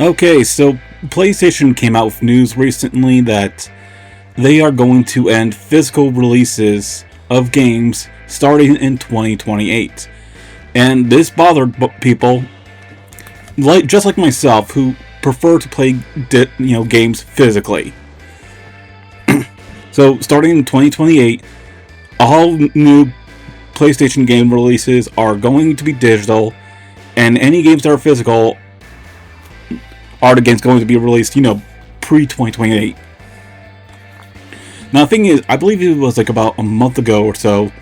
Okay, so PlayStation came out with news recently that they are going to end physical releases of games starting in 2028. And this bothered people just like myself who prefer to play games physically. So starting in 2028, all new PlayStation game releases are going to be digital, and any games that are physical are the games going to be released, pre-2028. Now, the thing is, I believe it was like about a month ago or so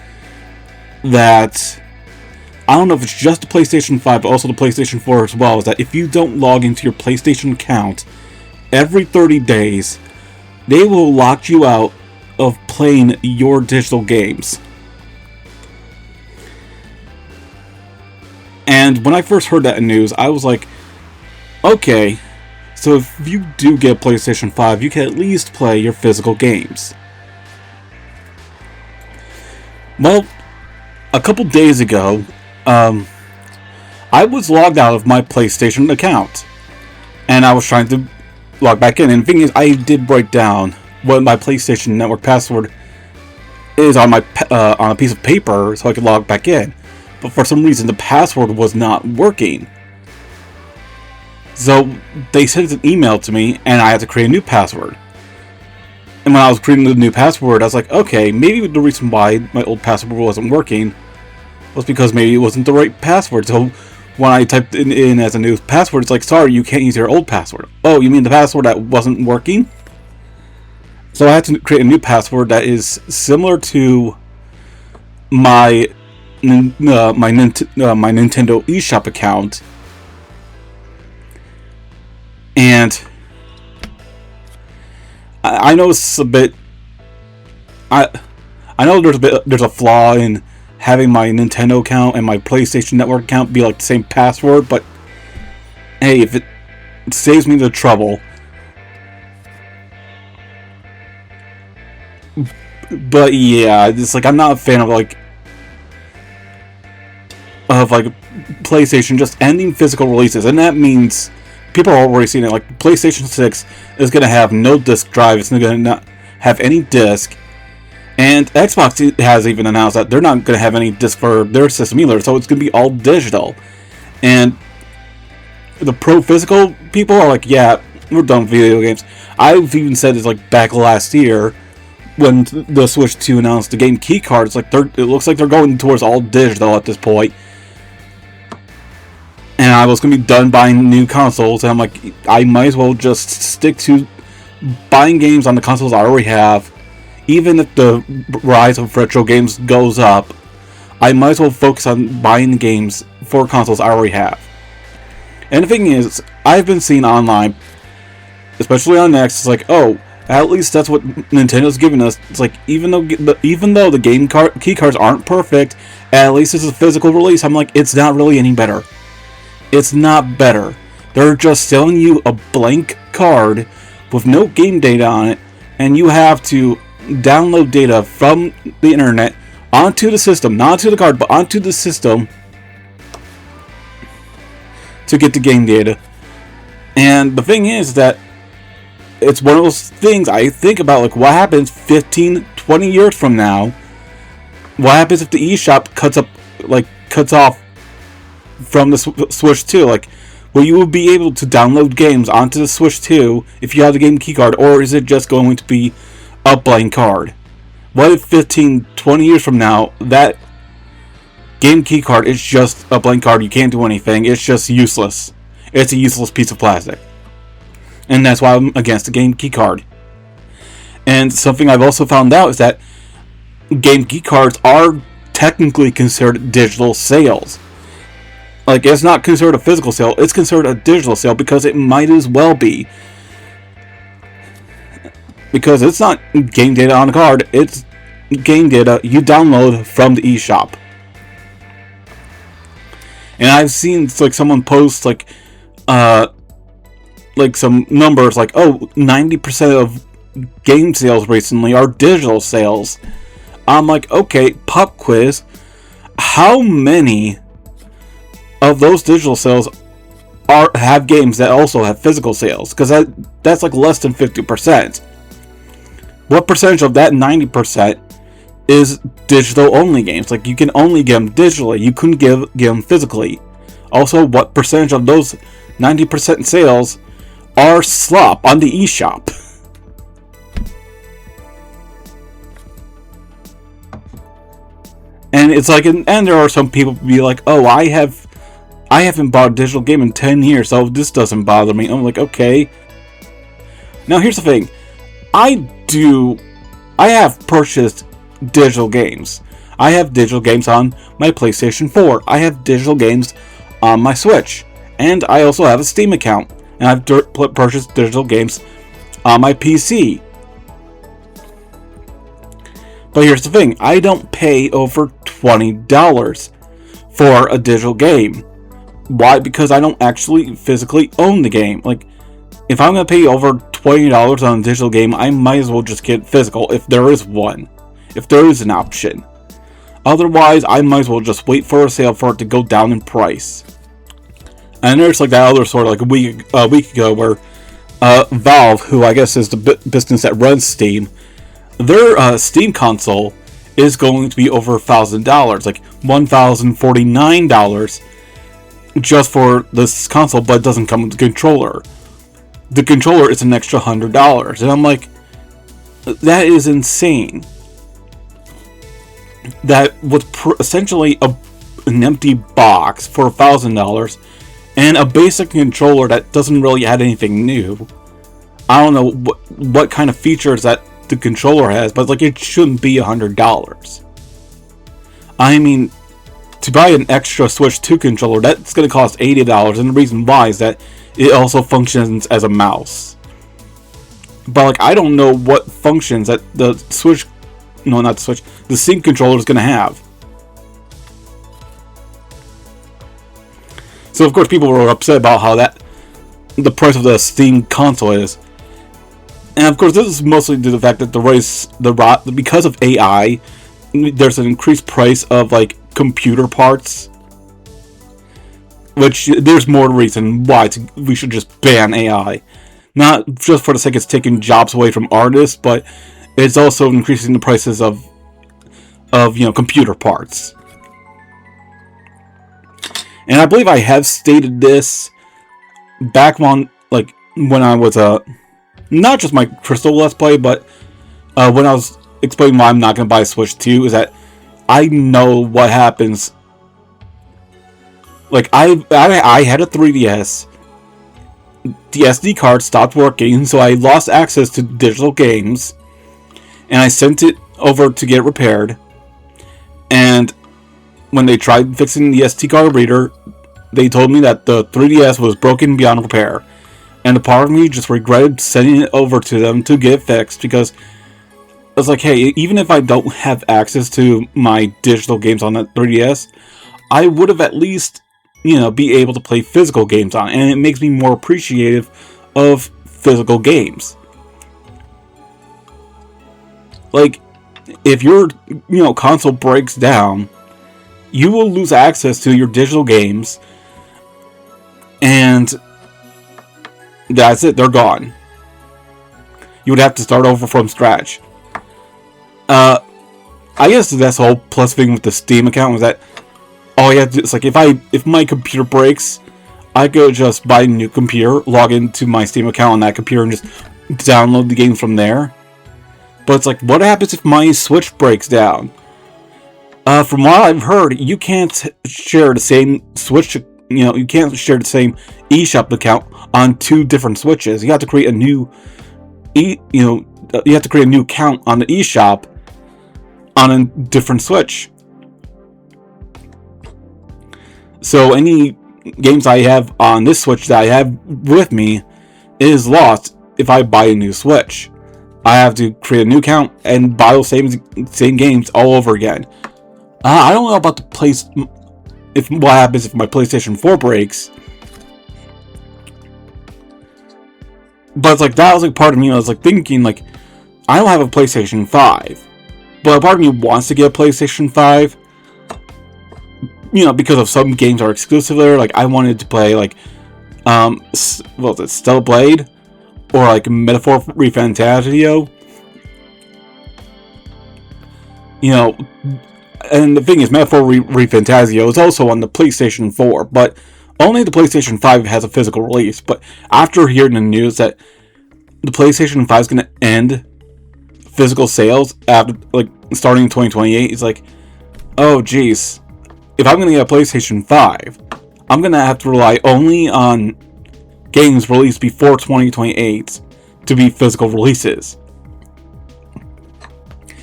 that, I don't know if it's just the PlayStation 5, but also the PlayStation 4 as well, is that if you don't log into your PlayStation account every 30 days, they will lock you out of playing your digital games. And when I first heard that news, I was like, okay, so if you do get a PlayStation 5, you can at least play your physical games. Well, a couple days ago, I was logged out of my PlayStation account, and I was trying to log back in. And the thing is, I did write down what my PlayStation Network password is on a piece of paper so I could log back in. But for some reason, the password was not working. So they sent an email to me, and I had to create a new password. And when I was creating the new password, I was like, okay, maybe the reason why my old password wasn't working was because maybe it wasn't the right password. So when I typed it in as a new password, it's like, sorry, you can't use your old password. Oh, you mean the password that wasn't working? So I had to create a new password that is similar to my Nintendo eShop account, and I know it's a bit. I know there's a flaw in having my Nintendo account and my PlayStation Network account be like the same password, but hey, if it saves me the trouble. But yeah, it's like I'm not a fan of PlayStation just ending physical releases, and that means people are already seeing it. Like PlayStation 6 is going to have no disc drive; it's going to not have any disc, and Xbox has even announced that they're not going to have any disc for their system either. So it's going to be all digital, and the pro physical people are like, "Yeah, we're done with video games." I've even said it's like back last year when the Switch 2 announced the game key cards. Like it looks like they're going towards all digital at this point. And I was going to be done buying new consoles, and I'm like, I might as well just stick to buying games on the consoles I already have. Even if the rise of retro games goes up, I might as well focus on buying games for consoles I already have. And the thing is, I've been seeing online, especially on X, it's like, oh, at least that's what Nintendo's giving us. It's like, even though the game key cards aren't perfect, at least it's a physical release. I'm like, it's not really any better. It's not better. They're just selling you a blank card with no game data on it, and you have to download data from the internet onto the system, not onto the card, but onto the system to get the game data. And the thing is that it's one of those things I think about, like, what happens 15, 20 years from now? What happens if the eShop cuts off from the Switch 2? Like, will you be able to download games onto the Switch 2 if you have the game keycard, or is it just going to be a blank card? What if 15, 20 years from now, that game keycard is just a blank card, you can't do anything, it's just useless. It's a useless piece of plastic. And that's why I'm against the game keycard. And something I've also found out is that game keycards are technically considered digital sales. Like, it's not considered a physical sale, it's considered a digital sale because it might as well be. Because it's not game data on a card, it's game data you download from the eShop. And I've seen someone post some numbers like, oh, 90% of game sales recently are digital sales. I'm like, okay, pop quiz. How many of those digital sales have games that also have physical sales, because that's like less than 50%. What percentage of that 90% is digital only games? Like, you can only get them digitally, you couldn't get them physically. Also, what percentage of those 90% sales are slop on the eShop? And it's like, and there are some people who be like, oh, I haven't bought a digital game in 10 years, so this doesn't bother me. I'm like, okay. Now here's the thing. I have purchased digital games. I have digital games on my PlayStation 4. I have digital games on my Switch. And I also have a Steam account. And I've purchased digital games on my PC. But here's the thing, I don't pay over $20 for a digital game. Why? Because I don't actually physically own the game. Like, if I'm going to pay over $20 on a digital game, I might as well just get physical, if there is one. If there is an option. Otherwise, I might as well just wait for a sale for it to go down in price. And there's like that other sort of like a week ago where Valve, who I guess is the business that runs Steam, their Steam console is going to be over $1,000, like $1,049 just for this console, but it doesn't come with the controller. The controller is an extra $100, and I'm like, that is insane. That was essentially an empty box for $1,000 and a basic controller that doesn't really add anything new. I don't know what kind of features that the controller has, but like, it shouldn't be $100. I mean, to buy an extra Switch 2 controller, that's going to cost $80, and the reason why is that it also functions as a mouse. But like, I don't know what functions that the Switch, no, not the Switch, the Steam controller is going to have. So of course people were upset about how the price of the Steam console is. And of course, this is mostly due to the fact that because of AI, there's an increased price of like computer parts. Which there's more reason why we should just ban AI. Not just for the sake it's taking jobs away from artists, but it's also increasing the prices of computer parts. And I believe I have stated this back when I was not just my Crystal Let's Play, but when I was explaining why I'm not going to buy a Switch 2, is that I know what happens. Like, I had a 3DS. The SD card stopped working, so I lost access to digital games. And I sent it over to get repaired. And when they tried fixing the SD card reader, they told me that the 3DS was broken beyond repair. And a part of me just regretted sending it over to them to get it fixed, because I was like, hey, even if I don't have access to my digital games on that 3DS, I would have at least, be able to play physical games on it. And it makes me more appreciative of physical games. Like, if your, console breaks down, you will lose access to your digital games, and that's it, they're gone. You would have to start over from scratch. I guess that's the whole plus thing with the Steam account, was that all you have to do is, like, if my computer breaks, I could just buy a new computer, log into my Steam account on that computer, and just download the game from there. But it's like, what happens if my Switch breaks down? From what I've heard, you can't share the same Switch, you can't share the same eShop account on two different Switches. You have to create a new, you have to create a new account on the eShop on a different Switch. So any games I have on this Switch that I have with me is lost if I buy a new Switch. I have to create a new account and buy those same games all over again. I don't know about what happens if my PlayStation 4 breaks. But it's like, that was like part of me. I was like thinking, like, I don't have a PlayStation 5, but a part of me wants to get a PlayStation 5. Because of some games are exclusive there. Like, I wanted to play, like, What was it, Stellar Blade? Or like Metaphor Refantasio? You know, and the thing is, Metaphor Refantasio is also on the PlayStation 4, but only the PlayStation 5 has a physical release. But after hearing the news that the PlayStation 5 is going to end physical sales after, like, starting in 2028, it's like, oh geez, if I'm going to get a PlayStation 5, I'm going to have to rely only on games released before 2028 to be physical releases.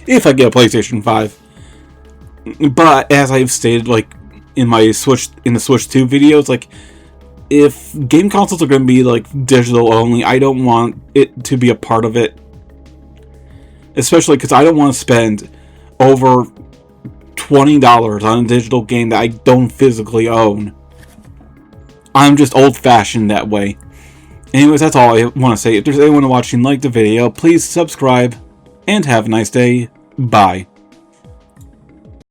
If I get a PlayStation 5. But as I've stated, like, in the Switch 2 videos, like, if game consoles are going to be, like, digital only, I don't want it to be a part of it. Especially because I don't want to spend over $20 on a digital game that I don't physically own. I'm just old-fashioned that way. Anyways, that's all I want to say. If there's anyone watching, like the video, please subscribe, and have a nice day. Bye.